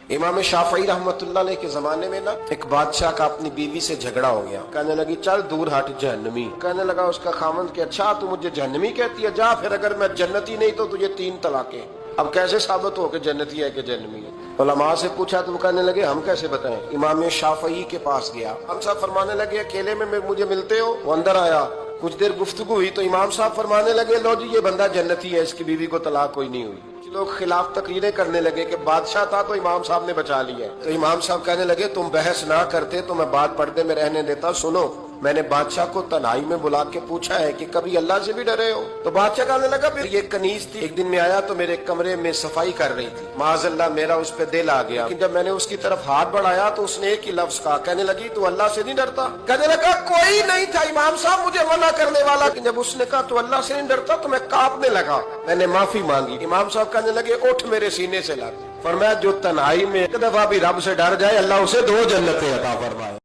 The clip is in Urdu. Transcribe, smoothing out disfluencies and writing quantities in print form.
امام شافعی رحمۃ اللہ علیہ کے زمانے میں نا ایک بادشاہ کا اپنی بیوی سے جھگڑا ہو گیا، کہنے لگی چل دور ہٹ جہنمی۔ کہنے لگا اس کا خاوند کہ اچھا تو مجھے جہنمی کہتی ہے، جا پھر اگر میں جنتی نہیں تو تجھے 3 طلاقیں۔ اب کیسے ثابت ہو کہ جنتی ہے کہ جہنمی ہے؟ علماء سے پوچھا تو وہ کہنے لگے ہم کیسے بتائیں۔ امام شافعی کے پاس گیا، ہم صاحب فرمانے لگے اکیلے میں مجھے ملتے ہو؟ وہ اندر آیا، کچھ دیر گفتگو ہوئی تو امام صاحب فرمانے لگے لو جی یہ بندہ جنتی ہے، اس کی بیوی کو طلاق کوئی نہیں ہوئی۔ لوگ خلاف تقریریں کرنے لگے کہ بادشاہ تھا تو امام صاحب نے بچا لیا ہے۔ تو امام صاحب کہنے لگے تم بحث نہ کرتے تو میں بات پردے میں رہنے دیتا۔ سنو، میں نے بادشاہ کو تنہائی میں بلا کے پوچھا ہے کہ کبھی اللہ سے بھی ڈرے ہو؟ تو بادشاہ کہنے لگا پھر یہ کنیز تھی، ایک دن میں آیا تو میرے کمرے میں صفائی کر رہی تھی، معاذ اللہ میرا اس پہ دل آ گیا، لیکن جب میں نے اس کی طرف ہاتھ بڑھایا تو اس نے ایک ہی لفظ کہا، کہنے لگی تو اللہ سے نہیں ڈرتا؟ کہنے لگا کوئی نہیں تھا امام صاحب مجھے منع کرنے والا، لیکن جب اس نے کہا تو اللہ سے نہیں ڈرتا تو میں کانپنے لگا، میں نے معافی مانگی۔ امام صاحب کہنے لگے اٹھ میرے سینے سے لگ۔ فرمایا جو تنہائی میں ایک دفعہ بھی رب سے ڈر جائے اللہ اسے 2 جنتیں عطا فرمائے۔